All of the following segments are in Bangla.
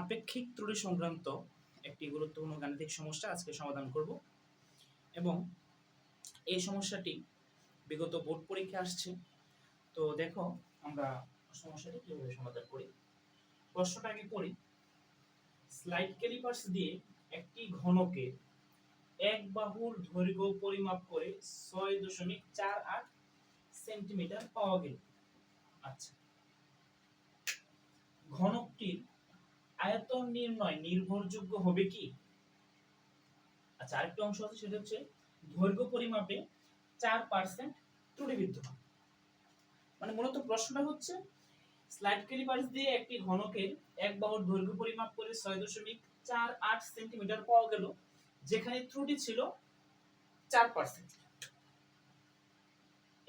আপেক্ষিক ত্রুটি সংক্রান্ত একটি গুরুত্বপূর্ণ গাণিতিক সমস্যা আজকে সমাধান করব এবং এই সমস্যাটি বিগত বোর্ড পরীক্ষা আসছে। তো দেখো আমরা সমস্যাটি কিভাবে সমাধান করি। প্রশ্নটা আগে পড়ি। স্লাইড ক্যালিপার্স দিয়ে একটি ঘনকে এক বাহুর দৈর্ঘ্য পরিমাপ করে 6.48 সেন্টিমিটার পাওয়া গেল। আচ্ছা, ঘনকটির আয়তন নির্ণয় নির্ভরযোগ্য হবে কি? আচ্ছা, আরেকটা অংশ আছে, সেটা হচ্ছে দৈর্ঘ্য পরিমাপে 4% ত্রুটি বিদ্যমান। মানে মূলত প্রশ্নটা হচ্ছে স্লাইড ক্যালিপার্স দিয়ে একটি ঘনকের এক বাহুর দৈর্ঘ্য পরিমাপ করে 6.48 সেন্টিমিটার পাওয়া গেল, যেখানে ত্রুটি ছিল 4%।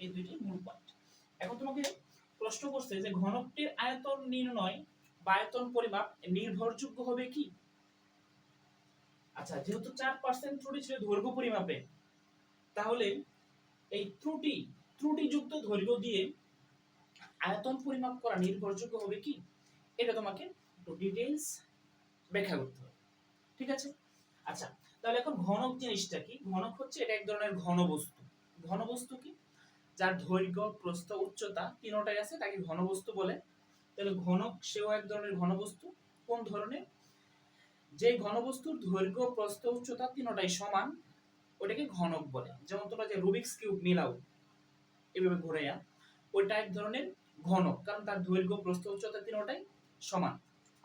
এই দুইটি মূল পয়েন্ট। এখন তোমাকে প্রশ্ন করছে যে ঘনকটির আয়তন নির্ণয় বা আয়তন পরিমাপ নির্ভরযোগ্য হবে কি? আচ্ছা, যেহেতু 4% ত্রুটি ছিল দৈর্ঘ্য পরিমাপে, তাহলে এই ত্রুটিযুক্ত দৈর্ঘ্য দিয়ে আয়তন পরিমাপ করা নির্ভরযোগ্য হবে কি? এটা তোমাকে একটু ডিটেইলস ব্যাখ্যা করতে হবে, ঠিক আছে? আচ্ছা, তাহলে এখন ঘনক জিনিসটা কি? ঘনক হচ্ছে এটা এক ধরনের ঘনবস্তু। ঘনবস্তু কি? যার দৈর্ঘ্য, প্রস্থ, উচ্চতা তিনটাই আছে, তাকে ঘনবস্তু বলে। তাহলে ঘনক সেও এক ধরনের ঘনবস্তু। কোন ধরনের? যে ঘনবস্তুর দৈর্ঘ্য, প্রস্থ, উচ্চতা তিনটাই সমান, ওটাকে ঘনক বলে। যেমন তোমরা যে রুবিক্স কিউব মিলাও এভাবে ঘুরাইয়া, ওইটা এক ধরনের ঘনক, কারণ তার দৈর্ঘ্য, প্রস্থ, উচ্চতা তিনটাই সমান।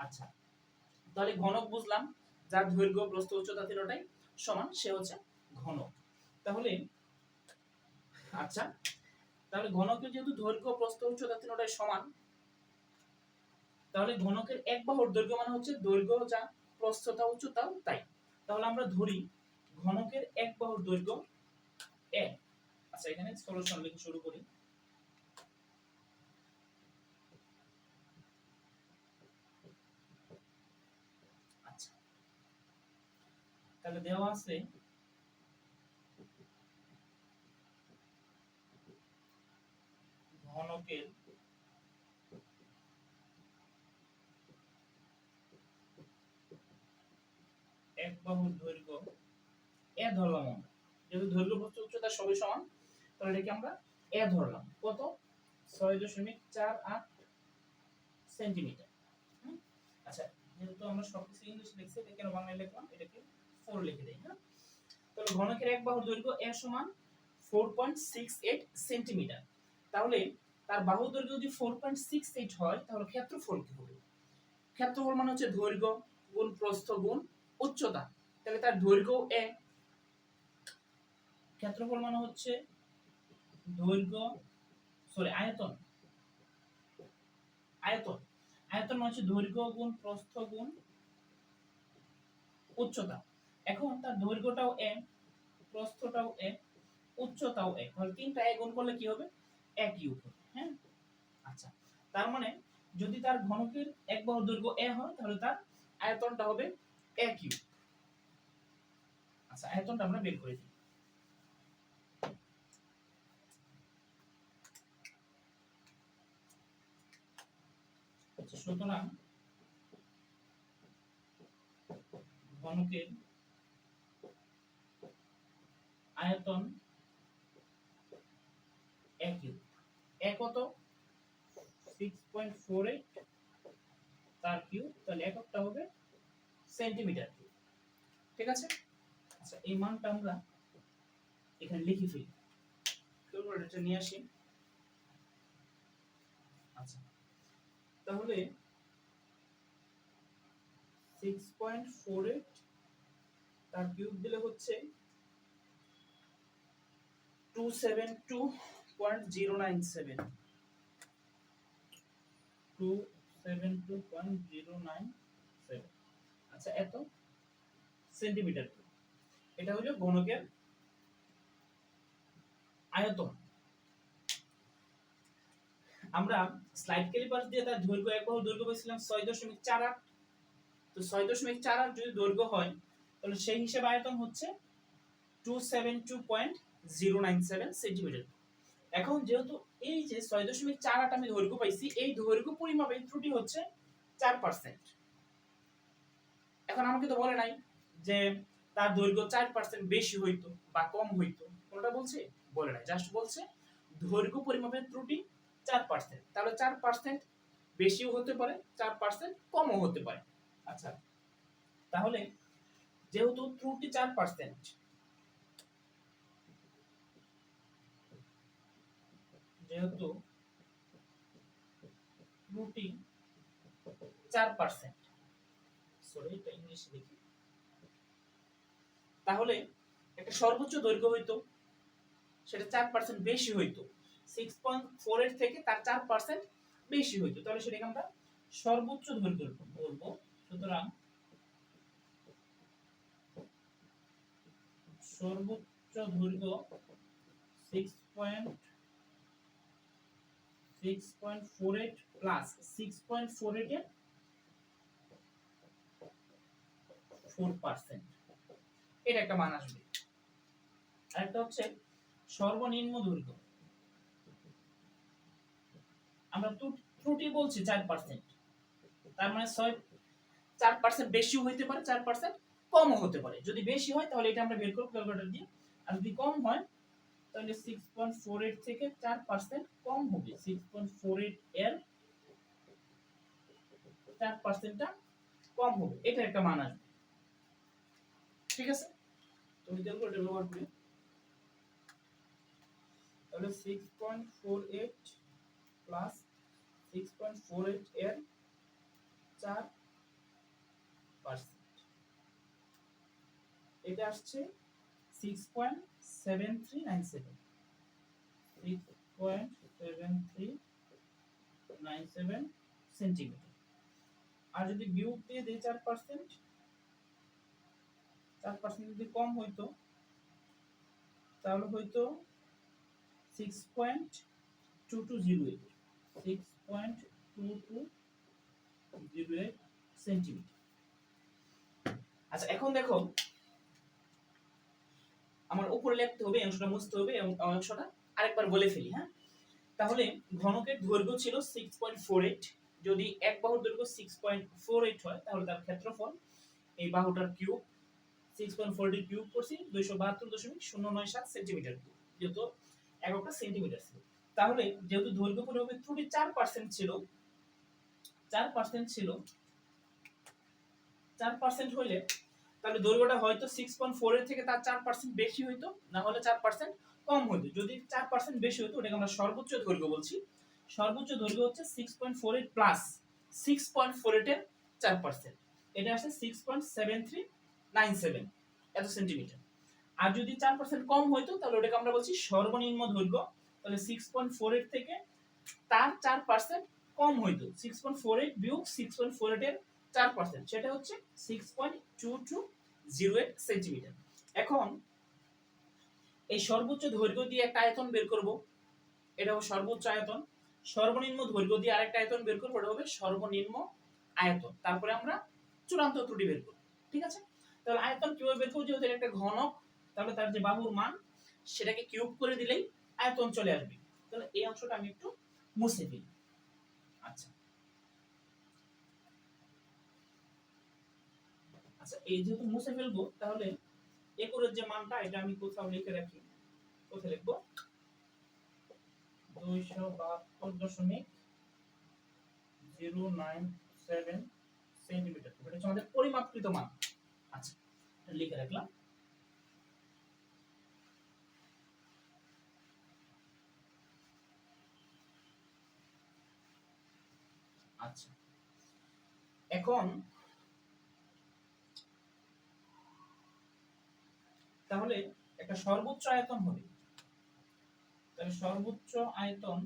আচ্ছা, তাহলে ঘনক বুঝলাম, যার দৈর্ঘ্য, প্রস্থ, উচ্চতা তিনটাই সমান, সে হচ্ছে ঘনক। তাহলে আচ্ছা, তাহলে ঘনকের যেহেতু দৈর্ঘ্য, প্রস্থ, উচ্চতা তিনটাই সমান, তাহলে ঘনকের এক বাহুর দৈর্ঘ্য মানে হচ্ছে দৈর্ঘ্য যা, প্রস্থতা, উচ্চতাও তাই। তাহলে আমরা ধরি ঘনকের এক বাহুর দৈর্ঘ্য a। আচ্ছা, এখানে সলিউশন লিখে শুরু করি। আচ্ছা, তাহলে দেওয়া আছে ঘনকের এক বাহুর দৈর্ঘ্য a ধরলাম আমরা, যেহেতু দৈর্ঘ্য, প্রস্থ, উচ্চতা সবই সমান, তাহলে এটাকে আমরা a ধরলাম। কত? 6.48 সেন্টিমিটার। আচ্ছা, যেহেতু আমরা সবকিছু ইংলিশ লিখছি, এটা কেন বাংলায় লিখলাম? এটাকে 4 লিখে দেই। হ্যাঁ, তাহলে ঘনকের এক বাহুর দৈর্ঘ্য a সমান 4.68 সেন্টিমিটার। তাহলে তার বাহুর দৈর্ঘ্য যদি 4.68 হয়, তাহলে ক্ষেত্রফল কি হবে? ক্ষেত্রফল মানে হচ্ছে দৈর্ঘ্য গুণ প্রস্থ গুণ উচ্চতা। তাহলে তার দৈর্ঘ্য a, ক্ষেত্রফল মানে হচ্ছে দৈর্ঘ্য, আয়তন। আয়তন আয়তন মানে হচ্ছে দৈর্ঘ্য গুণ প্রস্থ গুণ উচ্চতা। এখন তার দৈর্ঘ্যটাও a, প্রস্থটাও a, উচ্চতাও a, তাহলে তিনটা a গুণ করলে কি হবে? a কিউব হবে। হ্যাঁ, আচ্ছা, তার মানে যদি তার ঘনকের এক বাহুর দৈর্ঘ্য a হয়, তাহলে তার আয়তনটা হবে a কিউব। আচ্ছা, আয়তনটা আমরা বের করে দিই। আচ্ছা, সুতরাং ঘনকের আয়তন a কিউব। a কত? 6.48 তার কিউব, তাহলে এককটা হবে সেন্টিমিটার কিউব। ঠিক আছে? আচ্ছা, এই মানটা আমরা এখানে লিখে ফেলি। ক্যালকুলেটরটা নিয়ে আসি। আচ্ছা, তাহলে 6.48 তার কিউব দিলে হচ্ছে 272.097 272.097। আচ্ছা, এত সেন্টিমিটার কিউব। এটা হলো ঘনকের আয়তন। আমরা স্লাইড ক্যালিপার দিয়ে তার দৈর্ঘ্য, এক বাহুর দৈর্ঘ্য পেয়েছিলাম 6.48। তো 6.48 যদি দৈর্ঘ্য হয়, তাহলে সেই হিসেবে আয়তন হচ্ছে 272.097 সেন্টিমিটার। এখন যেহেতু এই যে 6.48 আমি দৈর্ঘ্য পাইছি, এই দৈর্ঘ্য পরিমাপে ত্রুটি হচ্ছে 4%। এখন আমাকে তো বলে নাই যে তার দৈর্ঘ্য 4% বেশি হইতো বা কম হইতো, কোনটা বলছে? বলে নাই, জাস্ট বলছে দৈর্ঘ্য পরিমাপের ত্রুটি 4%, তাহলে 4% বেশিও হতে পারে, 4% কমও হতে পারে। আচ্ছা, তাহলে যেহেতু ত্রুটি 4%, যেহেতু ত্রুটি 4%, সরি এটা ইংলিশে লিখি, তাহলে একটা সর্বোচ্চ দৈর্ঘ্য হইতো সেটা 4% বেশি হইতো, 6.48 থেকে তার 4% বেশি হইতো, তাহলে সেটাকে আমরা সর্বোচ্চ দৈর্ঘ্য বলবো। সুতরাং সর্বোচ্চ দৈর্ঘ্য 6.48 প্লাস 6.48 এর 4%, এটা একটা মান আসবে। আরেকটা হচ্ছে সর্বনিম্ন দৈর্ঘ্য, আমরা ত্রুটি বলছি 4%, তার মানে 4% বেশিও হইতে পারে, 4% কমও হতে পারে। যদি বেশি হয় তাহলে এটা আমরা বের করব ক্যালকুলেটর দিয়ে, আর যদি কম হয় তাহলে 6.48 থেকে 4% কম হবে, 6.48 এর 4%টা কম হবে, এটা একটা মান আসবে। ঠিক আছে, তুমি ক্যালকুলেটর ব্যবহার করি, তাহলে 6.48 প্লাস 6.48 এর 4%, এটা আসছে 6.7397, 6.7397 সেন্টিমিটার। আর যদি বিয়োগ দিয়ে দেই 4%, 4% যদি কম হইতো তাহলে হইতো 6.2208, 6.2208 সেন্টিমিটার। আচ্ছা, এখন দেখো আমার উপরে লিখতে হবে, অংশটা মুছতে হবে এবং অংশটা আরেকবার বলে ফেলি। হ্যাঁ, তাহলে ঘনকের দৈর্ঘ্য ছিল 6.48, যদি এক বাহুর দৈর্ঘ্য 6.48 হয় তাহলে তার ক্ষেত্রফল এই বাহুটার কিউব, 6.48 কিউব করছি 272.097 সেন্টিমিটার কিউব, যেহেতু এককটা সেন্টিমিটার ছিল। তাহলে যেহেতু দৈর্ঘ্য পরিমাপের ত্রুটি 4% ছিল, 4% ছিল, 4% হইলে তাহলে দৈর্ঘ্যটা হয়তো 6.4 থেকে তার 4% বেশি হইতো, না হলে 4% কম হইতো। যদি 4% বেশি হইতো ওটাকে আমরা সর্বোচ্চ দৈর্ঘ্য বলছি। সর্বোচ্চ দৈর্ঘ্য হচ্ছে 6.48 প্লাস 6.48 এর 4%, এটা আসে 6.7397 এত সেন্টিমিটার। আর যদি 4% কম হইতো তাহলে ওটাকে আমরা বলছি সর্বনিম্ন দৈর্ঘ্য, তাহলে 6.48 থেকে তার 4% কম হইতো, 6.48 বিয়োগ 6.48 এর 4%, সেটা হচ্ছে 6.2208 সেন্টিমিটার। এখন এই সর্বোচ্চ দৈর্ঘ্য দিয়ে একটা আয়তন বের করব, এটা হবে সর্বোচ্চ আয়তন। সর্বনিম্ন দৈর্ঘ্য দিয়ে আরেকটা আয়তন বের করব, এটা হবে সর্বনিম্ন আয়তন। তারপরে আমরা চূড়ান্ত ত্রুটি বের করব। ঠিক আছে, তাহলে আয়তন কিভাবে বের করব? যেহেতু একটা ঘনক, তাহলে তার যে বাহুর মান সেটাকে কিউব করে দিলেই আয়তন চলে আসবে। তাহলে এই অংশটা আমি একটু মুছে ফেলি। আচ্ছা আচ্ছা, এই যেহেতু মুছে ফেলবো তাহলে একরের যে মানটা এটা আমি কোথাও লিখে রাখি, কোথায় লিখবো? 272.097 সেন্টিমিটার, এটা হচ্ছে আমাদের পরিমাপকৃত মান। আচ্ছা, এটা লিখে রাখলাম। আচ্ছা, এখন তাহলে একটা সর্বোচ্চ আয়তন হবে, তাহলে সর্বোচ্চ আয়তন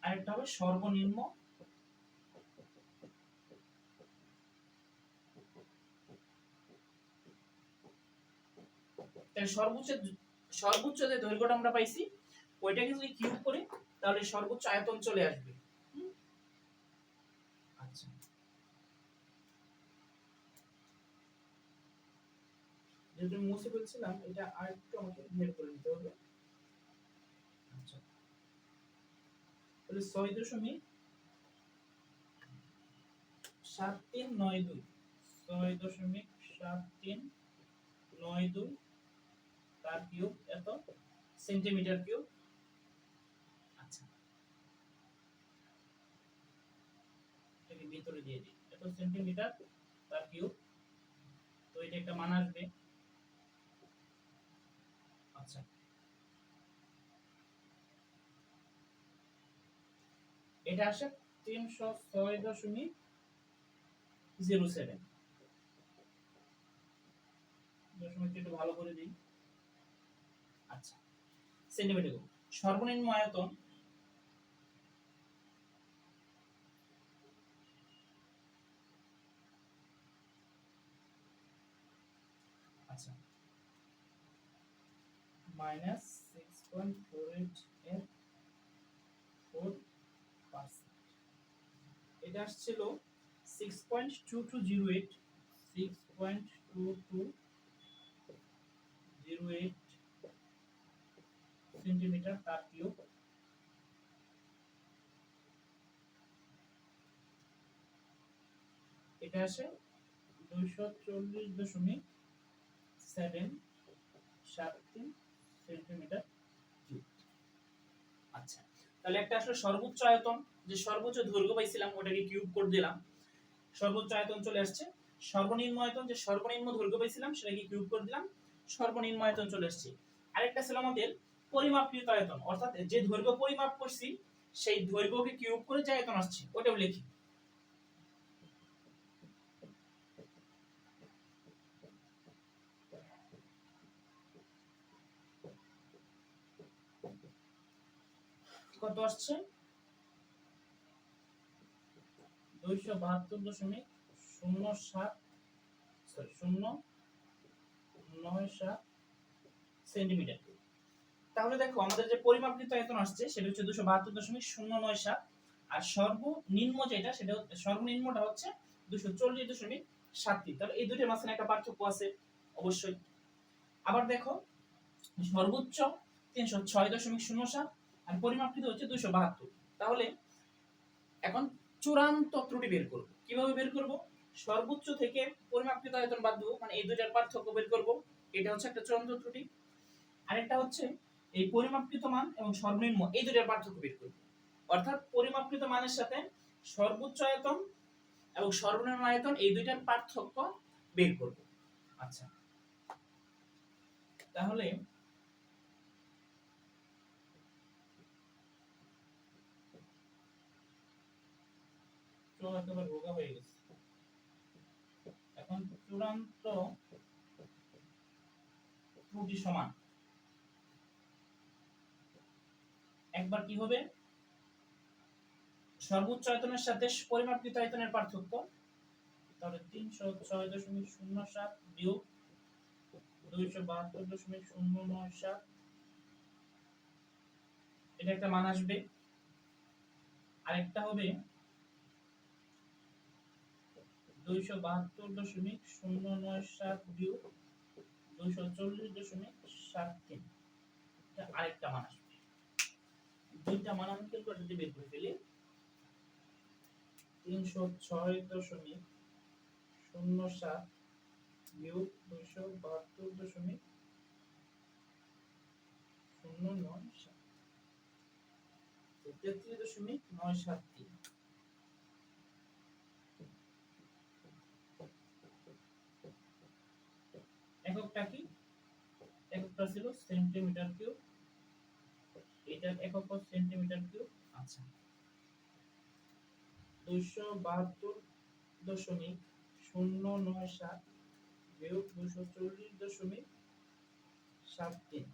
আরেকটা হবে সর্বনিম্ন, তাহলে সর্বোচ্চ যে দৈর্ঘ্যটা আমরা পাইছি ওইটাকে যদি কিউব করি তাহলে সর্বোচ্চ আয়তন চলে আসবে। আচ্ছা, যেহেতু মুছে ফেলছিলাম এটা আরেকটু আমাকে বের করে নিতে হবে। আচ্ছা, তাহলে 6.7392 6.7392 তার কিউব এত সেন্টিমিটার কিউব। আচ্ছা এটাকে ভিতরে দিয়ে দিই, এত সেন্টিমিটার তার কিউব। তো এটা একটা মান আসবে। আচ্ছা এটা আসে 306.07 দশমিকটা একটু ভালো করে দিই। আচ্ছা সেন্টিমিটার কিউব। সর্বনিম্ন আয়তন আচ্ছা মাইনাস 6.48 এর 4%। এটা আসছিল 6.2208 6.2208 সেন্টিমিটার তার কিউব। এটা আসে 240.773 সেন্টিমিটার কিউব। আচ্ছা তাহলে একটা আসলে সর্বোচ্চ আয়তন, যে সর্বোচ্চ দৈর্ঘ্য পাইছিলাম ওটাকে কিউব করে দিলাম, সর্বোচ্চ আয়তন চলে আসছে। সর্বনিম্ন আয়তন, যে সর্বনিম্ন দৈর্ঘ্য পাইছিলাম সেটাকে কিউব করে দিলাম, সর্বনিম্ন আয়তন চলে আসছে। আরেকটা ছিল আমাদের পরিমাপকৃত আয়তন, অর্থাৎ যে দৈর্ঘ্য পরিমাপ করছি সেই দৈর্ঘ্যকে কিউব করে যে আয়তন আসছে ওটাও লিখি। কত আসছে? 272.097 সেন্টিমিটার। তাহলে দেখো আমাদের যে পরিমাপকৃত আয়তন আসছে সেটা হচ্ছে 272.097, আর সর্বনিম্ন যেটা সেটা সর্বনিম্নটা হচ্ছে 240.73। তাহলে এই দুটোর মাঝখানে একটা পার্থক্য আছে অবশ্যই। আবার দেখো সর্বোচ্চ 306.07 আর পরিমাপকৃত হচ্ছে 272। তাহলে এখন চূড়ান্ত ত্রুটি বের করব। কিভাবে বের করব? সর্বোচ্চ থেকে পরিমাপকৃত আয়তন বাদ দেব, মানে এই দুইটার পার্থক্য বের করব। এটা হচ্ছে একটা চূড়ান্ত ত্রুটি। আরেকটা হচ্ছে এই পরিমাপকৃত মান এবং সর্বনিম্ন এই দুইটার পার্থক্য বের করব, অর্থাৎ পরিমাপকৃত মানের সাথে সর্বোচ্চ আয়তন এবং সর্বনিম্ন আয়তন এই দুইটার পার্থক্য বের করব। আচ্ছা তাহলে একেবারে রোগা হয়ে গেছে। এখন চূড়ান্ত ত্রুটি সমান একবার কি হবে, সর্বোচ্চ আয়তনের সাথে পরিমাপকৃত আয়তনের পার্থক্য, তাহলে 306.07 বিয়োগ 272.097 এটা একটা মান আসবে। আরেকটা হবে 272.097 বিয়োগ 240.73, এটা আরেকটা মান আসবে। দুইটা মান আমি ক্যালকুলেটরে বের করে ফেলি। 306.07 বিয়োগ 272.097, 33.973। এককটা কি? এককটা ছিল সেন্টিমিটার কিউব, এটার একক সেন্টিমিটার কিউব। আচ্ছা 272.097 বিয়োগ 240.73,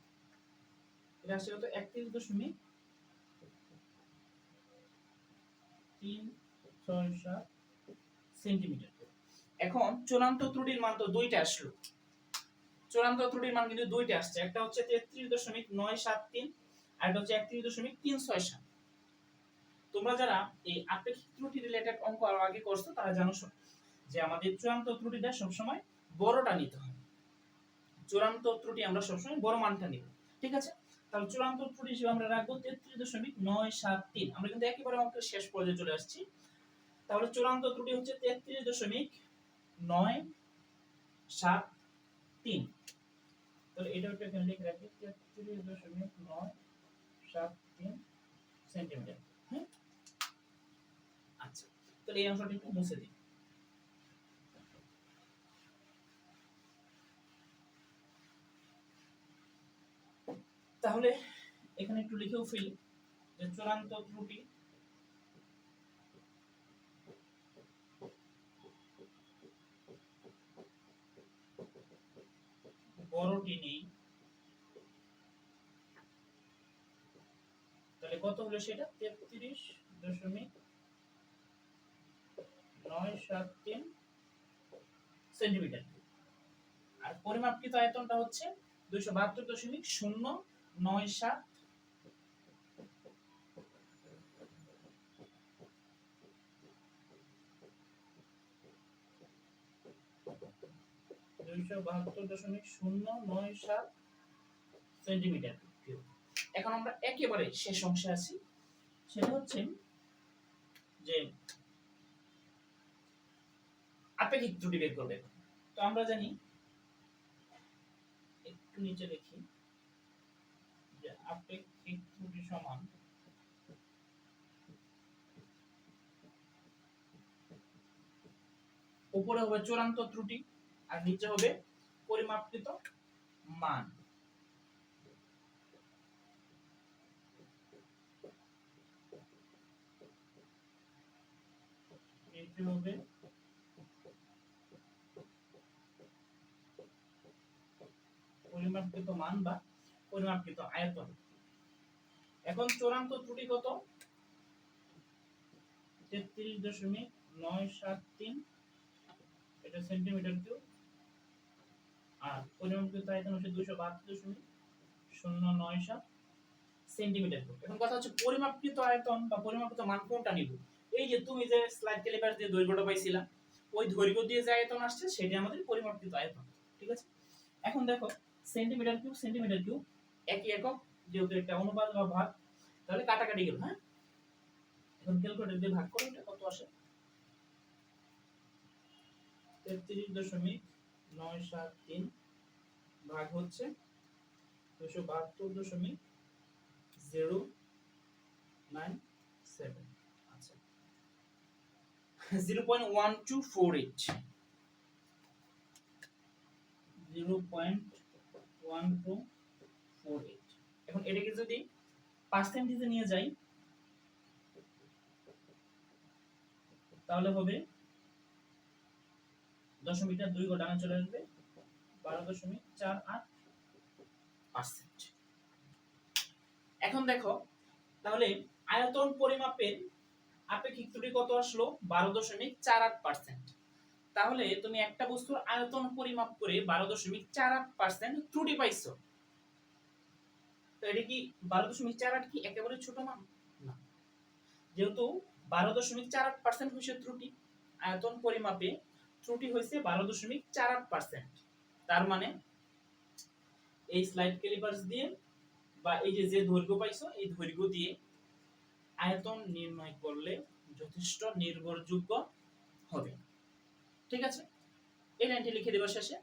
এটা আসলে তো 31.367 সেন্টিমিটার। এখন চূড়ান্ত ত্রুটির মান তো দুইটা আসলো, চূড়ান্ত ত্রুটির মান কিন্তু দুইটা আসছে, একটা হচ্ছে 33.973 আর একটা হচ্ছে 31.367। তোমরা যারা এই আপেক্ষিক ত্রুটি রিলেটেড অঙ্ক আরো আগে করছো তারা জানো যে আমাদের চূড়ান্ত ত্রুটিটা সবসময় বড়টা নিতে হয়, চূড়ান্ত ত্রুটি আমরা সবসময় বড় মানটা নিব, ঠিক আছে? তাহলে চূড়ান্ত ত্রুটি হিসেবে আমরা রাখবো 33.973। আমরা কিন্তু একেবারে অঙ্কের শেষ পর্যায়ে চলে আসছি। তাহলে চূড়ান্ত ত্রুটি হচ্ছে 33.973। তাহলে এটা একটা এখানে লিখে রাখি 33.973 সেন্টিমিটার। হ্যাঁ, আচ্ছা, তাহলে এই অংশটা একটু মুছে দিই। তাহলে এখানে একটু লিখেও ফেলি যে চূড়ান্ত ত্রুটি বড়টি নেই, তাহলে কত হলো সেটা 33.973 সেন্টিমিটার। আর পরিমাপকৃত আয়তনটা হচ্ছে 272.097 272.097 সেন্টিমিটার কিউব। এখন আমরা একেবারে শেষ অংশে আছি, সেটা হচ্ছে যে আপেক্ষিক ত্রুটি বের করবে। তো আমরা জানি, একটু নিচে দেখি, যে আপেক্ষিক ত্রুটি সমান উপরে হবে চূড়ান্ত ত্রুটি আর নিচে হবে পরিমাপকৃত মান। নিচে হবে পরিমাপকৃত মান বা পরিমাপকৃত আয়তন। এখন চূড়ান্ত ত্রুটি কত? 33.973 এটা সেন্টিমিটার কিউব, আর পরিমাপকৃত আয়তন হচ্ছে 272.097 সেন্টিমিটার কিউব। এখন কথা হচ্ছে পরিমাপকৃত আয়তন বা পরিমাপকৃত মান কোনটা নিব? এই যে তুমি যে স্লাইড ক্যালিপার দিয়ে দৈর্ঘ্যটা পাইছিলা, ওই দৈর্ঘ্য দিয়ে যে আয়তন আসছে সেটা আমাদের পরিমাপকৃত আয়তন। ঠিক আছে, এখন দেখো সেন্টিমিটার কিউব একই একক, যেহেতু একটা অনুপাত বা ভাগ, তাহলে কাটাকাটি গেল। হ্যাঁ, এখন ক্যালকুলেটর দিয়ে ভাগ করো, এটা কত আসে? 33.973 ভাগ হচ্ছে 272.097। আচ্ছা, 0.1248 0.1248। এখন এটাকে যদি পার্সেন্টেজে নিয়ে যাই তাহলে হবে দশমিকটা 2 ডানে চলে আসবে, 12.48%। এখন দেখো, তাহলে আয়তন পরিমাপের আপেক্ষিক ত্রুটি কত আসলো? 12.48%। তাহলে তুমি একটা বস্তুর আয়তন পরিমাপ করে 12.48% ত্রুটি পাইছো। তো এটা কি 12.48 কি একেবারে ছোট মান না? যেহেতু 12.48% হইছে ত্রুটি, আয়তন পরিমাপে ত্রুটি হইছে 12.48%, তার মানে এই স্লাইড ক্যালিপার্স দিয়ে বা এই যে দৈর্ঘ্য পাইছো এই দৈর্ঘ্য দিয়ে আয়তন নির্ণয় করলে যথেষ্ট নির্ভরযোগ্য হবে। ঠিক আছে, এই লাইনটি লিখে দেব শেষে,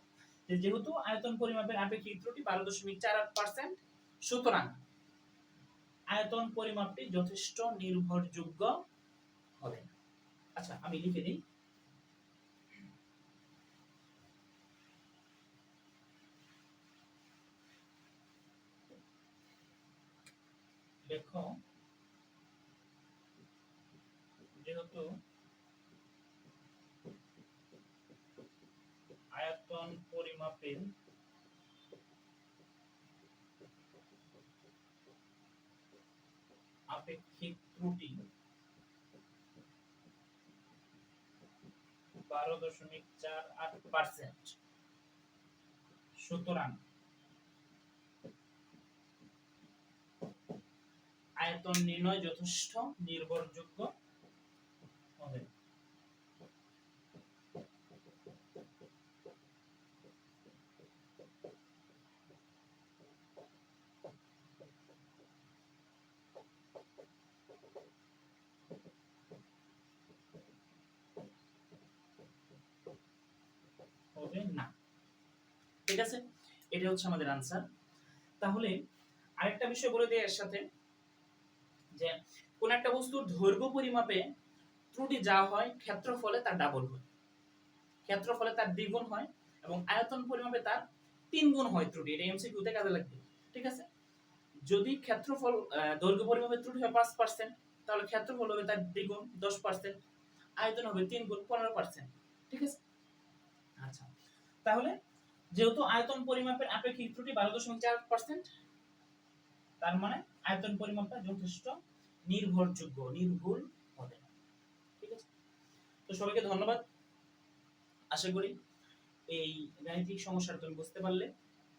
যেহেতু আয়তন পরিমাপের আপেক্ষিক ত্রুটি 12.48%, সুতরাং আয়তন পরিমাপটি যথেষ্ট নির্ভরযোগ্য হবে। আচ্ছা, আমি লিখে দিই। দেখো, যেহেতু আয়তন পরিমাপের আপেক্ষিক ত্রুটি 12.48%, সুতরাং আয়তন নির্ণয় যথেষ্ট নির্ভরযোগ্য হবে। এটা হচ্ছে আমাদের আনসার। তাহলে আরেকটা বিষয় বলে দেই এর সাথে, যে কোন একটা বস্তুর দৈর্ঘ্য পরিমাপে ত্রুটি যা হয় ক্ষেত্রফলে তার ডাবল হয়, ক্ষেত্রফলে তার দ্বিগুণ হয়, এবং আয়তন পরিমাপে তার 3 গুণ হয় ত্রুটি। এটা এমসিকিউতে কাজে লাগবে। ঠিক আছে? যদি ক্ষেত্রফল দৈর্ঘ্য পরিমাপে ত্রুটি হয় 5%, তাহলে ক্ষেত্রফল হবে তার দ্বিগুণ 10%, আয়তন হবে 3 গুণ 15%। ঠিক আছে? আচ্ছা, তাহলে যেহেতু আয়তন পরিমাপের আপেক্ষিক ত্রুটি 12.4%, তার মানে আয়তন পরিমাপটা যথেষ্ট নির্ভরযোগ্য, নির্ভুল হবে। ঠিক আছে? তো সবাইকে ধন্যবাদ। আশা করি এই গাণিতিক সমস্যাটা তুমি বুঝতে পারলে।